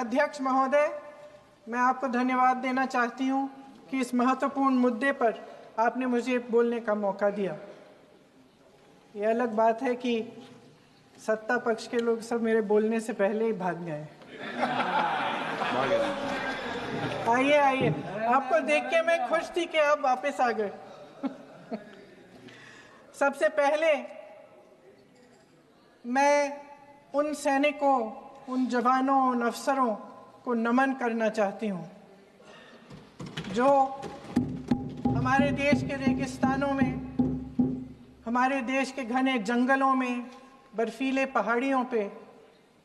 अध्यक्ष महोदय, मैं आपको धन्यवाद देना चाहती हूं कि इस महत्वपूर्ण मुद्दे पर आपने मुझे बोलने का मौका दिया। ये अलग बात है कि सत्ता पक्ष के लोग सब मेरे बोलने से पहले ही भाग गए। आइए आइए, आपको देख के मैं खुश थी कि आप वापस आ गए। सबसे पहले मैं उन सैनिकों, उन जवानों, उन अफसरों को नमन करना चाहती हूँ जो हमारे देश के रेगिस्तानों में, हमारे देश के घने जंगलों में, बर्फीले पहाड़ियों पे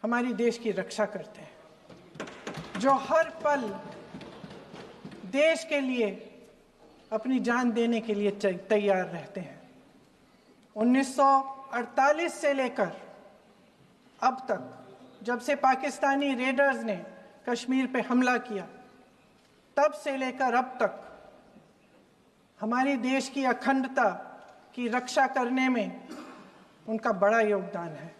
हमारी देश की रक्षा करते हैं, जो हर पल देश के लिए अपनी जान देने के लिए तैयार रहते हैं। 1948 से लेकर अब तक, जब से पाकिस्तानी रेडर्स ने कश्मीर पे हमला किया, तब से लेकर अब तक हमारे देश की अखंडता की रक्षा करने में उनका बड़ा योगदान है।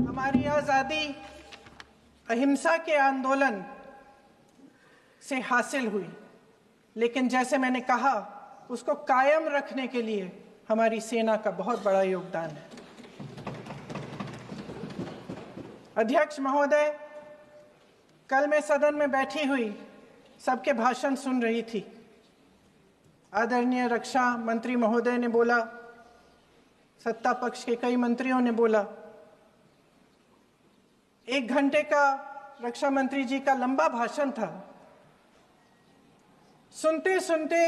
हमारी आज़ादी अहिंसा के आंदोलन से हासिल हुई, लेकिन जैसे मैंने कहा, उसको कायम रखने के लिए हमारी सेना का बहुत बड़ा योगदान है। अध्यक्ष महोदय, कल मैं सदन में बैठी हुई सबके भाषण सुन रही थी। आदरणीय रक्षा मंत्री महोदय ने बोला, सत्ता पक्ष के कई मंत्रियों ने बोला। 1 घंटे का रक्षा मंत्री जी का लंबा भाषण था। सुनते सुनते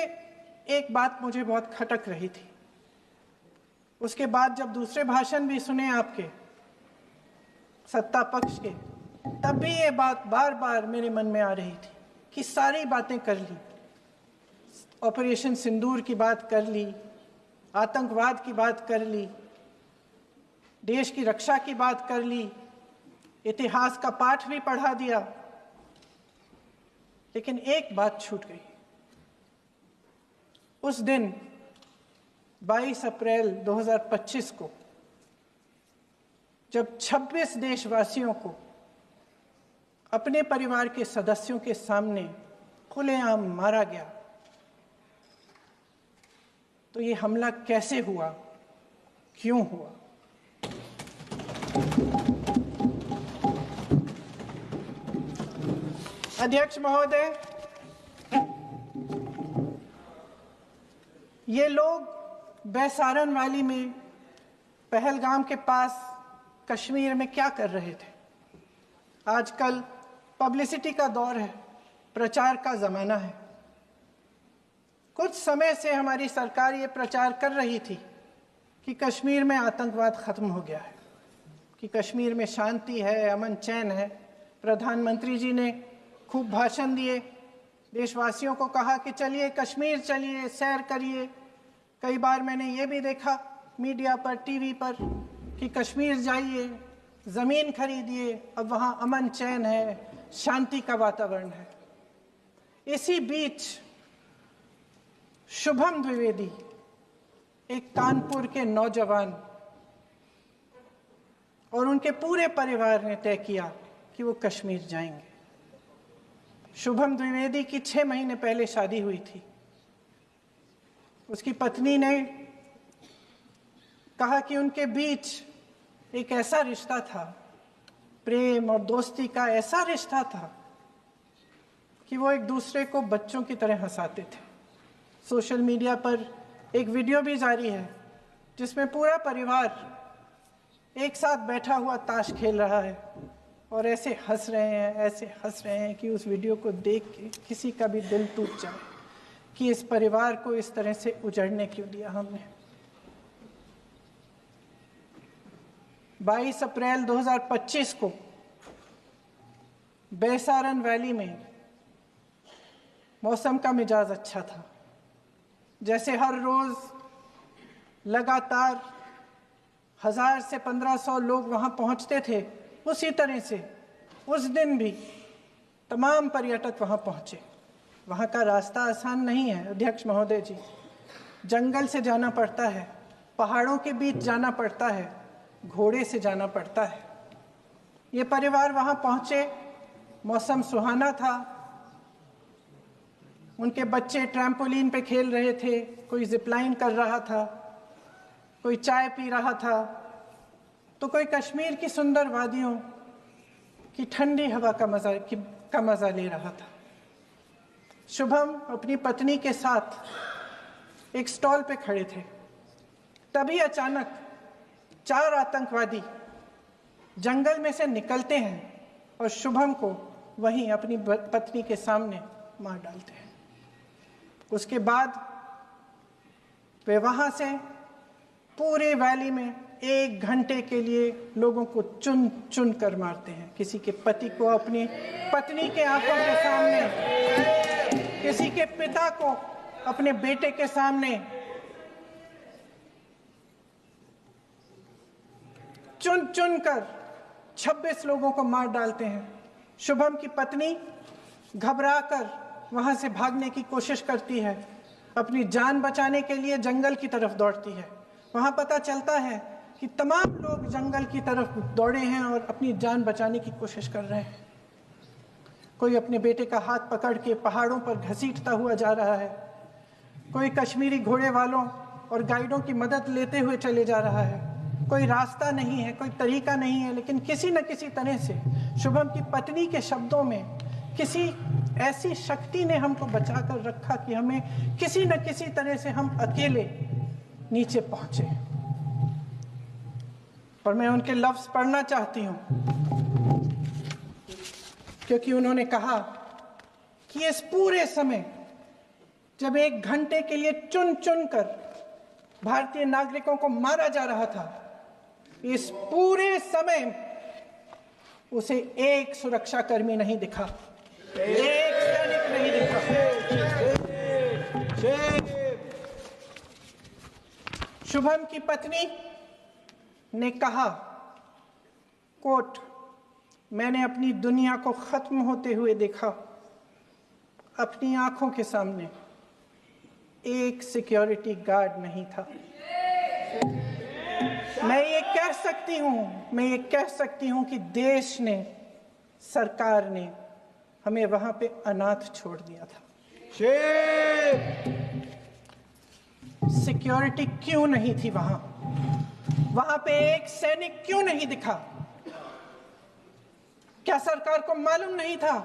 एक बात मुझे बहुत खटक रही थी। उसके बाद जब दूसरे भाषण भी सुने आपके सत्ता पक्ष के, तब भी ये बात बार बार मेरे मन में आ रही थी कि सारी बातें कर ली, ऑपरेशन सिंदूर की बात कर ली, आतंकवाद की बात कर ली, देश की रक्षा की बात कर ली, इतिहास का पाठ भी पढ़ा दिया, लेकिन एक बात छूट गई। उस दिन 22 अप्रैल 2025 को जब 26 देशवासियों को अपने परिवार के सदस्यों के सामने खुलेआम मारा गया, तो ये हमला कैसे हुआ, क्यों हुआ? अध्यक्ष महोदय, ये लोग बैसारन वैली में, पहलगाम के पास कश्मीर में क्या कर रहे थे? आजकल पब्लिसिटी का दौर है, प्रचार का ज़माना है। कुछ समय से हमारी सरकार ये प्रचार कर रही थी कि कश्मीर में आतंकवाद ख़त्म हो गया है, कि कश्मीर में शांति है, अमन चैन है। प्रधानमंत्री जी ने खूब भाषण दिए, देशवासियों को कहा कि चलिए कश्मीर चलिए, सैर करिए। कई बार मैंने ये भी देखा मीडिया पर, टीवी पर, कि कश्मीर जाइए, ज़मीन खरीदिए, अब वहाँ अमन चैन है, शांति का वातावरण है। इसी बीच शुभम द्विवेदी, एक कानपुर के नौजवान, और उनके पूरे परिवार ने तय किया कि वो कश्मीर जाएंगे। शुभम द्विवेदी की 6 महीने पहले शादी हुई थी। उसकी पत्नी ने कहा कि उनके बीच एक ऐसा रिश्ता था, प्रेम और दोस्ती का ऐसा रिश्ता था कि वो एक दूसरे को बच्चों की तरह हंसाते थे। सोशल मीडिया पर एक वीडियो भी जारी है जिसमें पूरा परिवार एक साथ बैठा हुआ ताश खेल रहा है और ऐसे हंस रहे हैं कि उस वीडियो को देख के किसी का भी दिल टूट जाए कि इस परिवार को इस तरह से उजड़ने क्यों दिया हमने। 22 अप्रैल 2025 को बैसारन वैली में मौसम का मिजाज अच्छा था। जैसे हर रोज़ लगातार 1000 से 1500 लोग वहाँ पहुँचते थे, उसी तरह से उस दिन भी तमाम पर्यटक वहाँ पहुँचे। वहाँ का रास्ता आसान नहीं है अध्यक्ष महोदय जी, जंगल से जाना पड़ता है, पहाड़ों के बीच जाना पड़ता है, घोड़े से जाना पड़ता है। ये परिवार वहां पहुंचे, मौसम सुहाना था, उनके बच्चे ट्रैम्पोलिन पे खेल रहे थे, कोई जिपलाइन कर रहा था, कोई चाय पी रहा था, तो कोई कश्मीर की सुंदर वादियों की ठंडी हवा का मजा ले रहा था। शुभम अपनी पत्नी के साथ एक स्टॉल पे खड़े थे। तभी अचानक 4 आतंकवादी जंगल में से निकलते हैं और शुभम को वहीं अपनी पत्नी के सामने मार डालते हैं। उसके बाद वे वहां से पूरे वैली में 1 घंटे के लिए लोगों को चुन चुन कर मारते हैं। किसी के पति को अपनी पत्नी के आंखों के सामने, किसी के पिता को अपने बेटे के सामने, चुन चुन कर 26 लोगों को मार डालते हैं। शुभम की पत्नी घबराकर वहां से भागने की कोशिश करती है, अपनी जान बचाने के लिए जंगल की तरफ दौड़ती है। वहां पता चलता है कि तमाम लोग जंगल की तरफ दौड़े हैं और अपनी जान बचाने की कोशिश कर रहे हैं। कोई अपने बेटे का हाथ पकड़ के पहाड़ों पर घसीटता हुआ जा रहा है, कोई कश्मीरी घोड़े वालों और गाइडों की मदद लेते हुए चले जा रहा है। कोई रास्ता नहीं है, कोई तरीका नहीं है, लेकिन किसी न किसी तरह से शुभम की पत्नी के शब्दों में किसी ऐसी शक्ति ने हमको बचा कर रखा कि हमें किसी न किसी तरह से हम अकेले नीचे पहुंचे। और मैं उनके लफ्ज पढ़ना चाहती हूं, क्योंकि उन्होंने कहा कि इस पूरे समय जब 1 घंटे के लिए चुन चुन कर भारतीय नागरिकों को मारा जा रहा था, इस पूरे समय उसे एक सुरक्षाकर्मी नहीं दिखा, एक सैनिक नहीं दिखा। शुभम की पत्नी ने कहा, कोट, मैंने अपनी दुनिया को खत्म होते हुए देखा, अपनी आंखों के सामने एक सिक्योरिटी गार्ड नहीं था। मैं ये कह सकती हूं कि देश ने, सरकार ने हमें वहां पे अनाथ छोड़ दिया था। सिक्योरिटी क्यों नहीं थी वहां पे एक सैनिक क्यों नहीं दिखा? क्या सरकार को मालूम नहीं था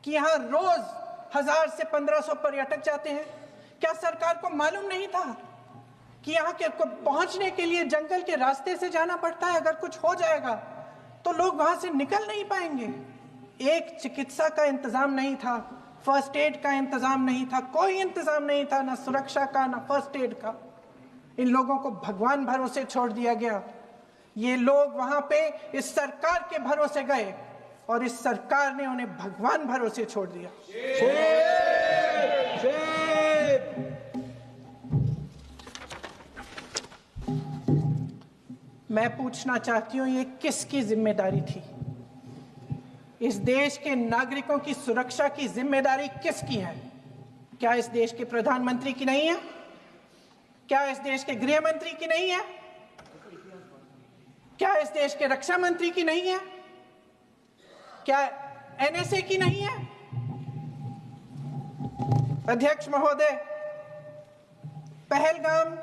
कि यहां रोज 1000 से 1500 पर्यटक जाते हैं? क्या सरकार को मालूम नहीं था कि यहाँ के को पहुंचने के लिए जंगल के रास्ते से जाना पड़ता है? अगर कुछ हो जाएगा तो लोग वहां से निकल नहीं पाएंगे। एक चिकित्सा का इंतजाम नहीं था, फर्स्ट एड का इंतजाम नहीं था, कोई इंतजाम नहीं था, ना सुरक्षा का ना फर्स्ट एड का। इन लोगों को भगवान भरोसे छोड़ दिया गया। ये लोग वहां पे इस सरकार के भरोसे गए और इस सरकार ने उन्हें भगवान भरोसे छोड़ दिया। मैं पूछना चाहती हूं, ये किसकी जिम्मेदारी थी? इस देश के नागरिकों की सुरक्षा की जिम्मेदारी किसकी है? क्या इस देश के प्रधानमंत्री की नहीं है? क्या इस देश के गृह मंत्री की नहीं है? क्या इस देश के रक्षा मंत्री की नहीं है? क्या एनएसए की नहीं है? अध्यक्ष महोदय, पहलगाम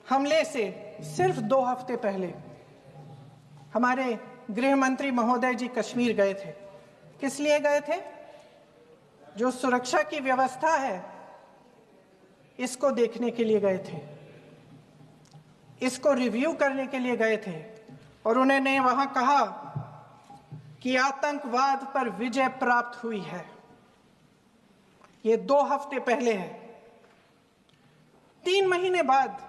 हमले से सिर्फ 2 हफ्ते पहले हमारे गृह मंत्री महोदय जी कश्मीर गए थे। किस लिए गए थे? जो सुरक्षा की व्यवस्था है इसको देखने के लिए गए थे, इसको रिव्यू करने के लिए गए थे। और उन्होंने वहां कहा कि आतंकवाद पर विजय प्राप्त हुई है। ये 2 हफ्ते पहले है। 3 महीने बाद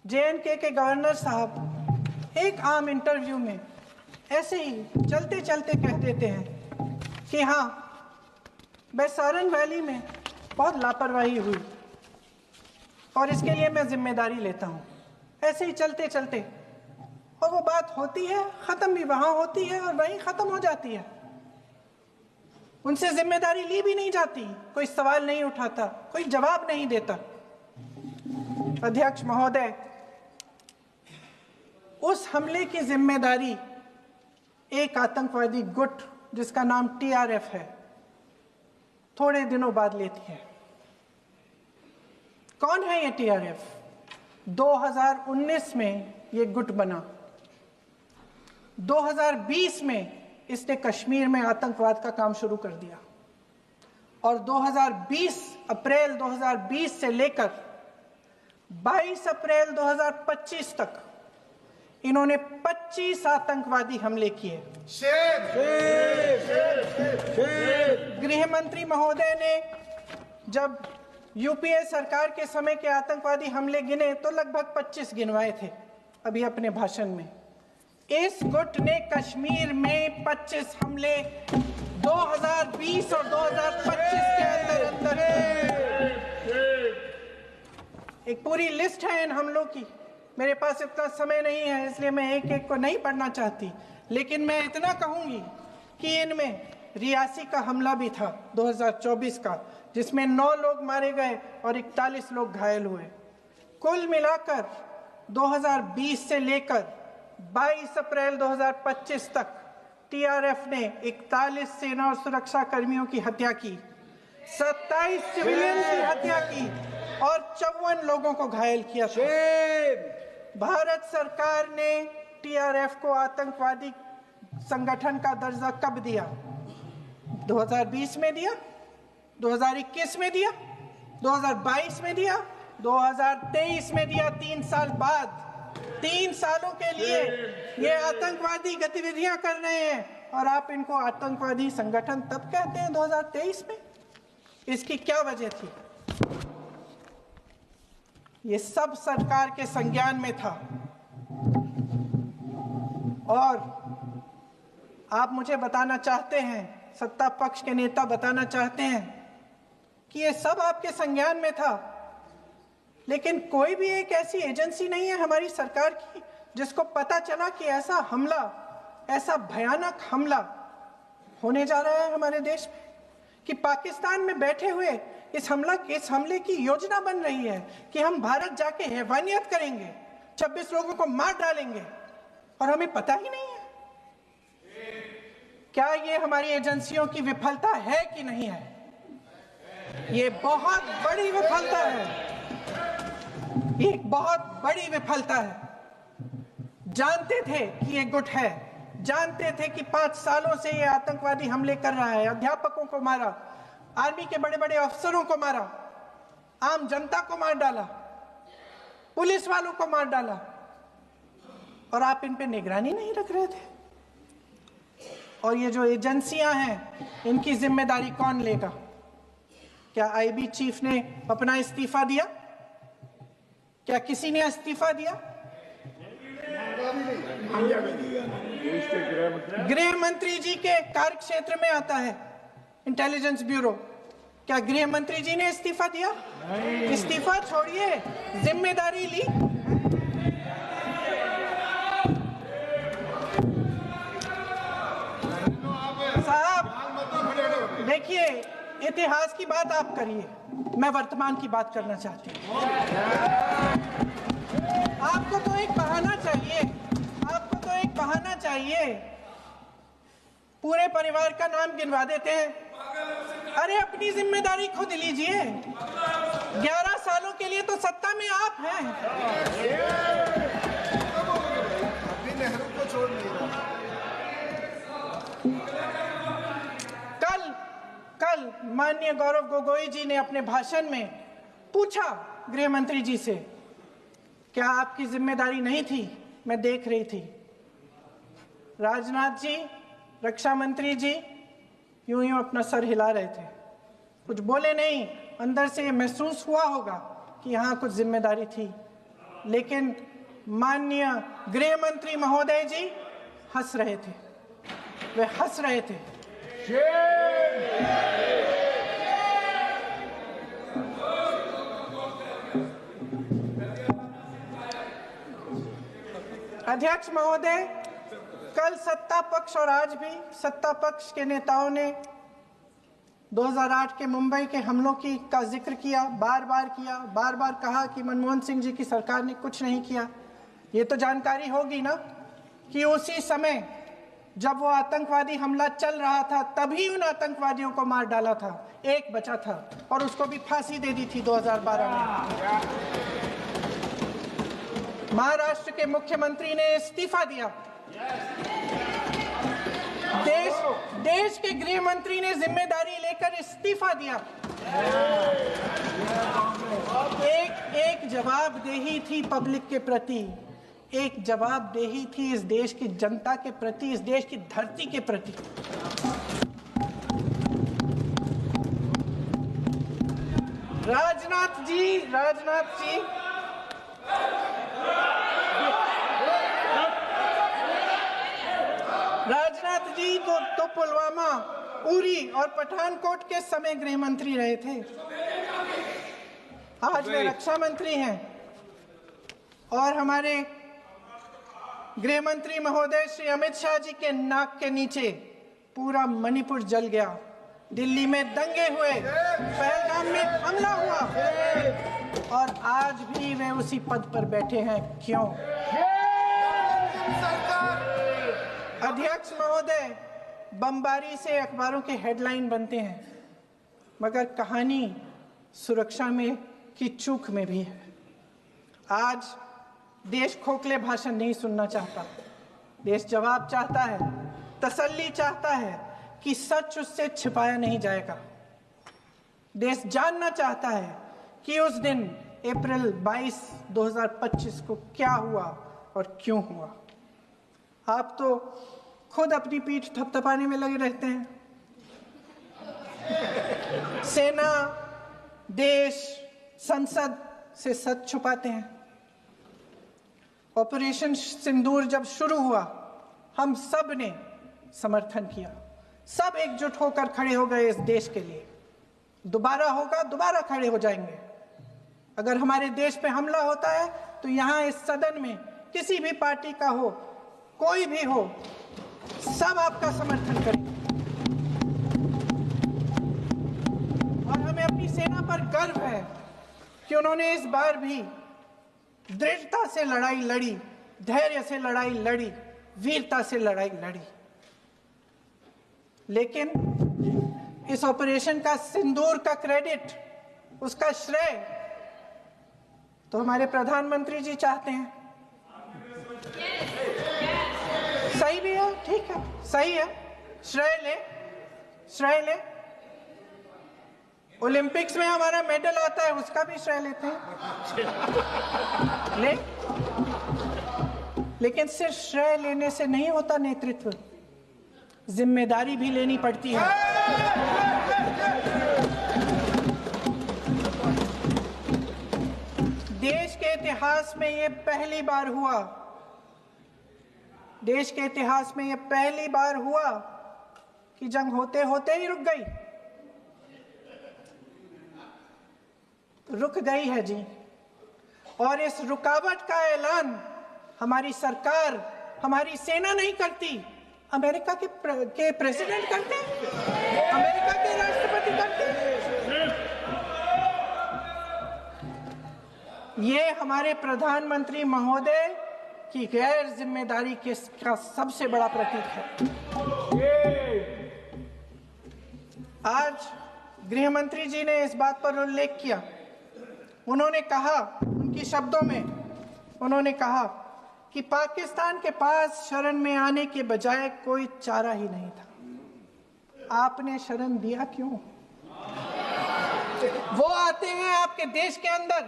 जेएनके के गवर्नर साहब एक आम इंटरव्यू में ऐसे ही चलते चलते कह देते हैं कि हाँ, बैसारन वैली में बहुत लापरवाही हुई और इसके लिए मैं जिम्मेदारी लेता हूँ। ऐसे ही चलते चलते, और वो बात होती है, खत्म भी वहां होती है और वहीं खत्म हो जाती है। उनसे जिम्मेदारी ली भी नहीं जाती, कोई सवाल नहीं उठाता, कोई जवाब नहीं देता। अध्यक्ष महोदय, उस हमले की जिम्मेदारी एक आतंकवादी गुट जिसका नाम TRF है थोड़े दिनों बाद लेती है। कौन है ये TRF? 2019 में ये गुट बना। 2020 में इसने कश्मीर में आतंकवाद का काम शुरू कर दिया और अप्रैल 2020 से लेकर 22 अप्रैल 2025 तक इन्होंने 25 आतंकवादी हमले किए। गृह मंत्री महोदय ने जब यूपीए सरकार के समय के आतंकवादी हमले गिने तो लगभग 25 गिनवाए थे अभी अपने भाषण में। इस गुट ने कश्मीर में 25 हमले 2020 और 2025 के अंदर एक पूरी लिस्ट है इन हमलों की। मेरे पास इतना समय नहीं है इसलिए मैं एक एक को नहीं पढ़ना चाहती, लेकिन मैं इतना कहूंगी कि इनमें रियासी का हमला भी था 2024 का, जिसमें 9 लोग मारे गए और 41 लोग घायल हुए। कुल मिलाकर 2020 से लेकर 22 अप्रैल 2025 तक TRF ने 41 सेना और सुरक्षा कर्मियों की हत्या की, 27 सिविलियन की हत्या की और 54 लोगों को घायल किया था। भारत सरकार ने TRF को आतंकवादी संगठन का दर्जा कब दिया? 2020 में दिया, 2021 में दिया, 2022 में दिया, 2023 में दिया। 3 साल बाद, 3 सालों के लिए ये आतंकवादी गतिविधियां कर रहे हैं और आप इनको आतंकवादी संगठन तब कहते हैं 2023 में। इसकी क्या वजह थी? ये सब सरकार के संज्ञान में था और आप मुझे बताना चाहते हैं, सत्ता पक्ष के नेता बताना चाहते हैं कि ये सब आपके संज्ञान में था, लेकिन कोई भी एक ऐसी एजेंसी नहीं है हमारी सरकार की जिसको पता चला कि ऐसा हमला, ऐसा भयानक हमला होने जा रहा है हमारे देश में, कि पाकिस्तान में बैठे हुए इस हमले की योजना बन रही है कि हम भारत जाके हैवानियत करेंगे, 26 लोगों को मार डालेंगे और हमें पता ही नहीं है। क्या ये हमारी एजेंसियों की विफलता है कि नहीं है? ये बहुत बड़ी विफलता है, ये एक बहुत बड़ी विफलता है। जानते थे कि ये गुट है, जानते थे कि 5 सालों से ये आतंकवादी हमले कर रहा है, अध्यापकों को मारा, आर्मी के बड़े बड़े अफसरों को मारा, आम जनता को मार डाला, पुलिस वालों को मार डाला, और आप इन पे निगरानी नहीं रख रहे थे। और ये जो एजेंसियां हैं इनकी जिम्मेदारी कौन लेगा? क्या IB चीफ ने अपना इस्तीफा दिया? क्या किसी ने इस्तीफा दिया? गृह मंत्री जी के कार्य क्षेत्र में आता है इंटेलिजेंस ब्यूरो। क्या गृह मंत्री जी ने इस्तीफा दिया? इस्तीफा छोड़िए, जिम्मेदारी ली। साहब देखिए, इतिहास की बात आप करिए, मैं वर्तमान की बात करना चाहती हूँ। आपको तो एक बहाना चाहिए, आपको तो एक बहाना चाहिए। पूरे परिवार का नाम गिनवा देते हैं। अरे अपनी जिम्मेदारी खुद लीजिए। 11 सालों के लिए तो सत्ता में आप हैं। नेहरू को छोड़ नहीं रहा। कल माननीय गौरव गोगोई जी ने अपने भाषण में पूछा गृह मंत्री जी से, क्या आपकी जिम्मेदारी नहीं थी? मैं देख रही थी। राजनाथ जी, रक्षा मंत्री जी यूं अपना सर हिला रहे थे, कुछ बोले नहीं। अंदर से ये महसूस हुआ होगा कि यहाँ कुछ जिम्मेदारी थी, लेकिन माननीय गृह मंत्री महोदय जी हंस रहे थे, वे हंस रहे थे। अध्यक्ष महोदय, कल सत्ता पक्ष और आज भी सत्ता पक्ष के नेताओं ने 2008 के मुंबई के हमलों का जिक्र किया, बार बार कहा कि मनमोहन सिंह जी की सरकार ने कुछ नहीं किया। ये तो जानकारी होगी ना कि उसी समय जब वो आतंकवादी हमला चल रहा था तभी उन आतंकवादियों को मार डाला था, एक बचा था और उसको भी फांसी दे दी थी 2012 में। महाराष्ट्र के मुख्यमंत्री ने इस्तीफा दिया। देश के गृह मंत्री ने जिम्मेदारी लेकर इस्तीफा दिया। एक जवाबदेही थी पब्लिक के प्रति, एक जवाबदेही थी इस देश की जनता के प्रति, इस देश की धरती के प्रति। राजनाथ जी तो पुलवामा, उरी और पठानकोट के समय गृह मंत्री रहे थे। आज वे रक्षा मंत्री हैं और हमारे गृह मंत्री महोदय श्री अमित शाह जी के नाक के नीचे पूरा मणिपुर जल गया, दिल्ली में दंगे हुए, पहलगाम में हमला हुआ और आज भी वे उसी पद पर बैठे हैं। क्यों? अध्यक्ष महोदय, बमबारी से अखबारों के हेडलाइन बनते हैं, मगर कहानी सुरक्षा में की चूक में भी है। आज देश खोखले भाषण नहीं सुनना चाहता, देश जवाब चाहता है, तसल्ली चाहता है कि सच उससे छिपाया नहीं जाएगा। देश जानना चाहता है कि उस दिन अप्रैल 22, 2025 को क्या हुआ और क्यों हुआ। आप तो खुद अपनी पीठ थपथपाने में लगे रहते हैं। सेना, देश, संसद से सच छुपाते हैं। ऑपरेशन सिंदूर जब शुरू हुआ, हम सब ने समर्थन किया, सब एकजुट होकर खड़े हो गए इस देश के लिए। दोबारा होगा, दोबारा खड़े हो जाएंगे। अगर हमारे देश पे हमला होता है तो यहाँ इस सदन में किसी भी पार्टी का हो, कोई भी हो, सब आपका समर्थन करेंगे। और हमें अपनी सेना पर गर्व है कि उन्होंने इस बार भी दृढ़ता से लड़ाई लड़ी, धैर्य से लड़ाई लड़ी, वीरता से लड़ाई लड़ी। लेकिन इस ऑपरेशन का सिंदूर का क्रेडिट, उसका श्रेय तो हमारे प्रधानमंत्री जी चाहते हैं। सही भी है, ठीक है, सही है, श्रेय ले। ओलंपिक्स में हमारा मेडल आता है, उसका भी श्रेय लेते हैं। लेकिन सिर्फ श्रेय लेने से नहीं होता नेतृत्व, जिम्मेदारी भी लेनी पड़ती है। देश के इतिहास में ये पहली बार हुआ, देश के इतिहास में यह पहली बार हुआ कि जंग होते होते ही रुक गई। रुक गई है जी, और इस रुकावट का ऐलान हमारी सरकार, हमारी सेना नहीं करती, अमेरिका के प्रेसिडेंट करते हैं, अमेरिका के राष्ट्रपति करते हैं। ये हमारे प्रधानमंत्री महोदय की गैर जिम्मेदारी का सबसे बड़ा प्रतीक है। आज गृह मंत्री जी ने इस बात पर उल्लेख किया। उन्होंने कहा, उनके शब्दों में उन्होंने कहा कि पाकिस्तान के पास शरण में आने के बजाय कोई चारा ही नहीं था। आपने शरण दिया क्यों? वो आते हैं आपके देश के अंदर,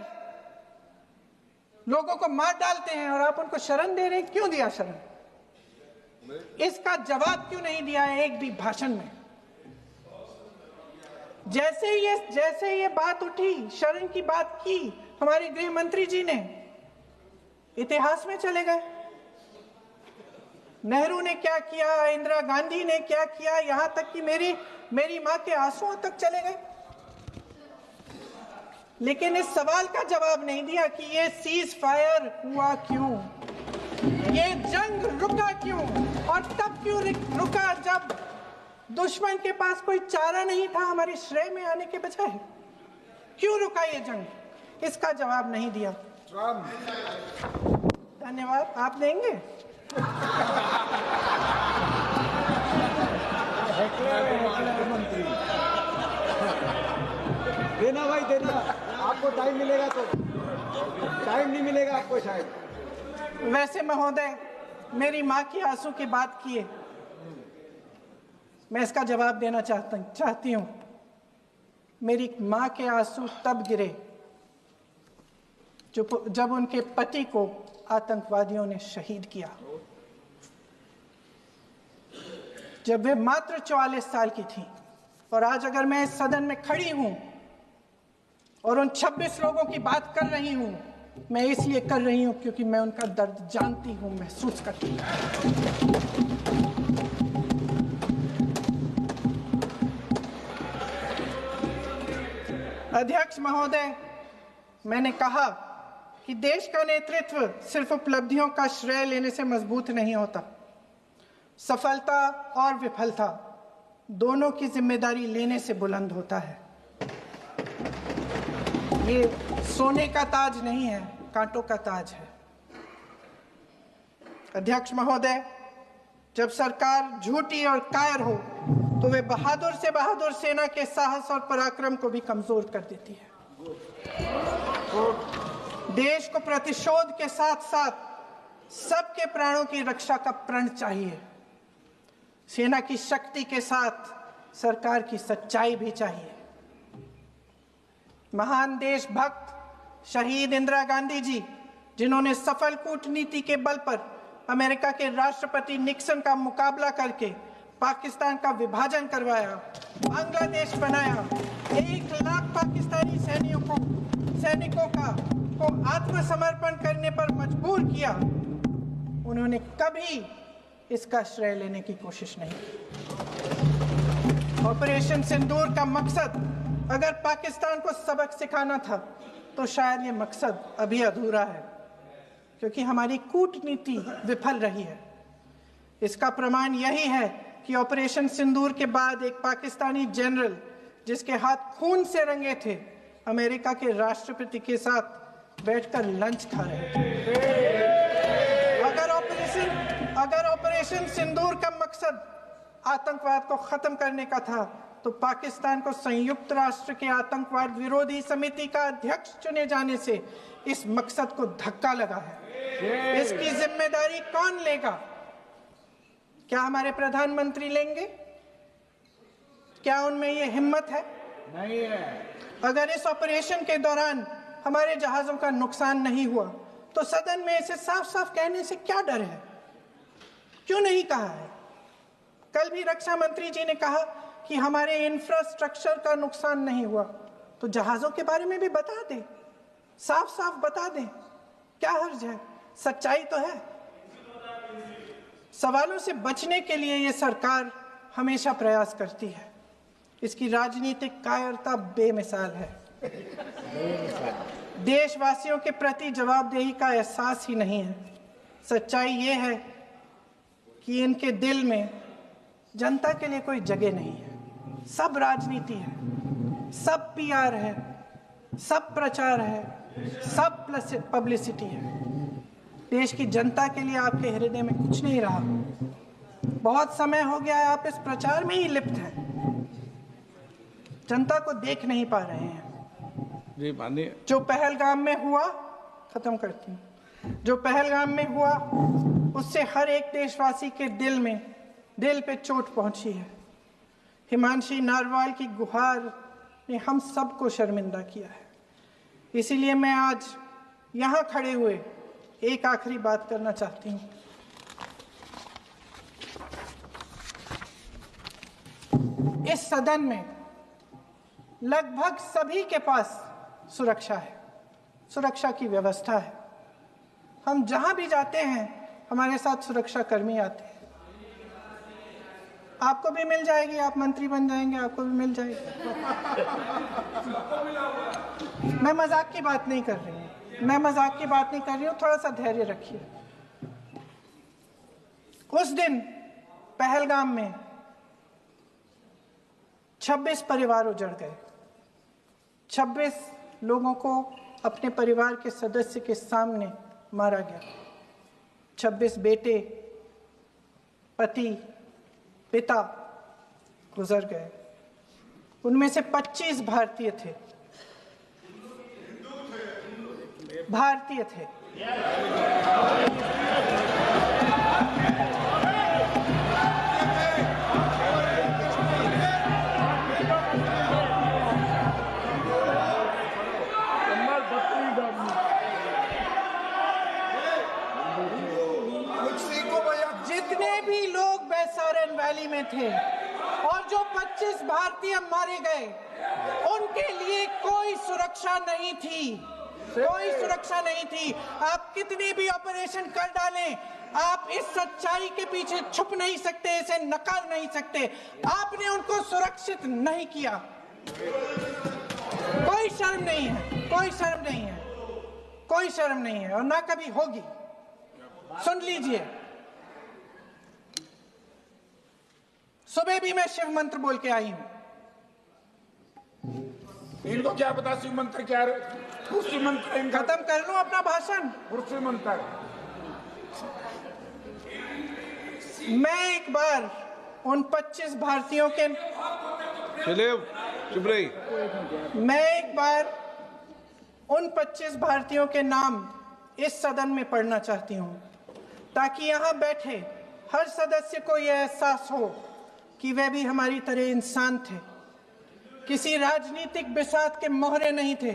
लोगों को मार डालते हैं और आप उनको शरण दे रहे हैं। क्यों दिया शरण? इसका जवाब क्यों नहीं दिया है एक भी भाषण में? जैसे ये बात उठी, शरण की बात की, हमारे गृह मंत्री जी ने इतिहास में चले गए। नेहरू ने क्या किया, इंदिरा गांधी ने क्या किया, यहां तक कि मेरी मां के आंसुओं तक चले गए। लेकिन इस सवाल का जवाब नहीं दिया कि ये सीज फायर हुआ क्यों, ये जंग रुका क्यों, और तब क्यों रुका जब दुश्मन के पास कोई चारा नहीं था हमारे श्रेय में आने के बजाय। क्यों रुका ये जंग? इसका जवाब नहीं दिया। धन्यवाद। आप देंगे? देना भाई देना, आपको टाइम मिलेगा तो, टाइम नहीं मिलेगा आपको शायद। वैसे महोदय, मेरी माँ की आंसू की बात किए, मैं इसका जवाब देना चाहती हूँ। मेरी माँ के आंसू तब गिरे जब उनके पति को आतंकवादियों ने शहीद किया, जब वे मात्र 44 साल की थी। और आज अगर मैं इस सदन में खड़ी हूं और उन 26 लोगों की बात कर रही हूं, मैं इसलिए कर रही हूं क्योंकि मैं उनका दर्द जानती हूं, महसूस करती हूं। अध्यक्ष महोदय, मैंने कहा कि देश का नेतृत्व सिर्फ उपलब्धियों का श्रेय लेने से मजबूत नहीं होता। सफलता और विफलता दोनों की जिम्मेदारी लेने से बुलंद होता है। ये सोने का ताज नहीं है, कांटों का ताज है। अध्यक्ष महोदय, जब सरकार झूठी और कायर हो तो वे बहादुर से बहादुर सेना के साहस और पराक्रम को भी कमजोर कर देती है। देश को प्रतिशोध के साथ साथ सबके प्राणों की रक्षा का प्रण चाहिए। सेना की शक्ति के साथ सरकार की सच्चाई भी चाहिए। महान देशभक्त शहीद इंदिरा गांधी जी, जिन्होंने सफल कूटनीति के बल पर अमेरिका के राष्ट्रपति निक्सन का मुकाबला करके पाकिस्तान का विभाजन करवाया, बांग्लादेश बनाया, 1 लाख पाकिस्तानी सैनिकों को आत्मसमर्पण करने पर मजबूर किया, उन्होंने कभी इसका श्रेय लेने की कोशिश नहीं की। ऑपरेशन सिंदूर का मकसद अगर पाकिस्तान को सबक सिखाना था तो शायद ये मकसद अभी अधूरा है, क्योंकि हमारी कूटनीति विफल रही है। इसका प्रमाण यही है कि ऑपरेशन सिंदूर के बाद एक पाकिस्तानी जनरल, जिसके हाथ खून से रंगे थे, अमेरिका के राष्ट्रपति के साथ बैठकर लंच खा रहे थे। अगर ऑपरेशन सिंदूर का मकसद आतंकवाद को खत्म करने का था तो पाकिस्तान को संयुक्त राष्ट्र के आतंकवाद विरोधी समिति का अध्यक्ष चुने जाने से इस मकसद को धक्का लगा है। इसकी जिम्मेदारी कौन लेगा? क्या हमारे प्रधानमंत्री लेंगे? क्या उनमें यह हिम्मत है? नहीं है। अगर इस ऑपरेशन के दौरान हमारे जहाजों का नुकसान नहीं हुआ तो सदन में इसे साफ साफ कहने से क्या डर है? क्यों नहीं कहा है? कल भी रक्षा मंत्री जी ने कहा कि हमारे इंफ्रास्ट्रक्चर का नुकसान नहीं हुआ, तो जहाजों के बारे में भी बता दें, साफ साफ बता दें, क्या हर्ज है? सच्चाई तो है। सवालों से बचने के लिए ये सरकार हमेशा प्रयास करती है। इसकी राजनीतिक कायरता बेमिसाल है। देशवासियों के प्रति जवाबदेही का एहसास ही नहीं है। सच्चाई ये है कि इनके दिल में जनता के लिए कोई जगह नहीं है। सब राजनीति है, सब पीआर है, सब प्रचार है, सब पब्लिसिटी है। देश की जनता के लिए आपके हृदय में कुछ नहीं रहा। बहुत समय हो गया है आप इस प्रचार में ही लिप्त हैं, जनता को देख नहीं पा रहे हैं। जी माननीय, जो पहलगाम में हुआ, खत्म करती हूँ, जो पहलगाम में हुआ उससे हर एक देशवासी के दिल पे चोट पहुंची है। हिमांशी नारवाल की गुहार ने हम सबको शर्मिंदा किया है। इसीलिए मैं आज यहाँ खड़े हुए एक आखिरी बात करना चाहती हूँ। इस सदन में लगभग सभी के पास सुरक्षा है, सुरक्षा की व्यवस्था है। हम जहां भी जाते हैं हमारे साथ सुरक्षा कर्मी आते हैं। आपको भी मिल जाएगी, आप मंत्री बन जाएंगे, आपको भी मिल जाएगी। मैं मजाक की बात नहीं कर रही हूँ, थोड़ा सा धैर्य रखिए। उस दिन पहलगाम में 26 परिवार उजड़ गए। 26 लोगों को अपने परिवार के सदस्य के सामने मारा गया। 26 बेटे, पति, पिता गुजर गए। उनमें से 25 भारतीय थे। भारतीय थे। जितने भी लोग बैसारन वैली में थे और जो 25 भारतीय मारे गए, उनके लिए कोई सुरक्षा नहीं थी, कोई सुरक्षा नहीं थी। आप कितनी भी ऑपरेशन कर डालें, आप इस सच्चाई के पीछे छुप नहीं सकते, इसे नकार नहीं सकते। आपने उनको सुरक्षित नहीं किया। कोई शर्म नहीं है, कोई शर्म नहीं है, कोई शर्म नहीं है और ना कभी होगी। सुन लीजिए, सुबह भी मैं शिव मंत्र बोल के आई हूं। इनको क्या पता शिव मंत्र क्या है? शिव मंत्र खत्म कर लूं अपना भाषण। शिव मंत्र मैं एक बार उन 25 भारतीयों के चुप रही। मैं एक बार उन 25 भारतीयों के नाम इस सदन में पढ़ना चाहती हूं, ताकि यहां बैठे हर सदस्य को यह एहसास हो कि वे भी हमारी तरह इंसान थे, किसी राजनीतिक बिसात के मोहरे नहीं थे।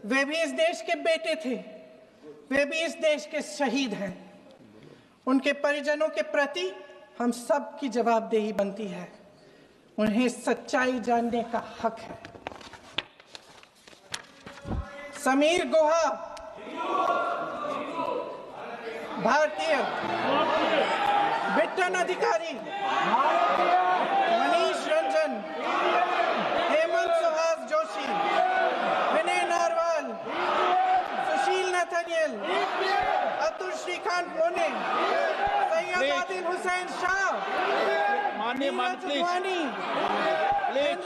वे भी इस देश के बेटे थे, वे भी इस देश के शहीद हैं। उनके परिजनों के प्रति हम सब की जवाबदेही बनती है। उन्हें सच्चाई जानने का हक है। समीर गुहा भारतीय, बिट्टन अधिकारी, मनीष रंजन, हेमंत सुहास जोशी, विनय नारवाल, सुशील नथनियल, अतुल श्रीकांत मोने, सैयद आदिल हुसैन शाह, नीरज वानी,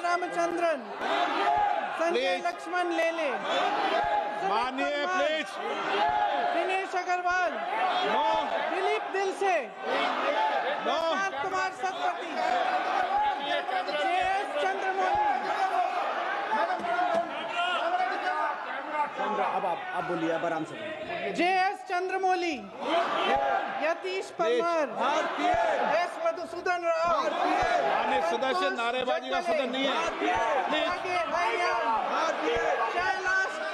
रामचंद्रन, संजय लक्ष्मण लेले, माननीय प्लीज, दिनेश अग्रवाल, दिलीप दिल से, कुमार सतपति, JS चंद्रमौली। अब आप बोलिए, अब आराम से। JS चंद्रमौली, यतीश परमार, S मधुसूदन राव, माननीय सदस्य, नारेबाजी का सदन नहीं है।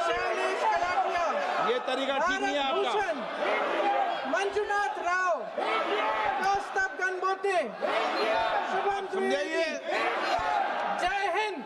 शैलेश कलाटिया, ये तरीका ठीक नहीं है आपका। मंजुनाथ राव, कौस्तभ गणबोते, शुभम द्विवेदी। जय हिंद।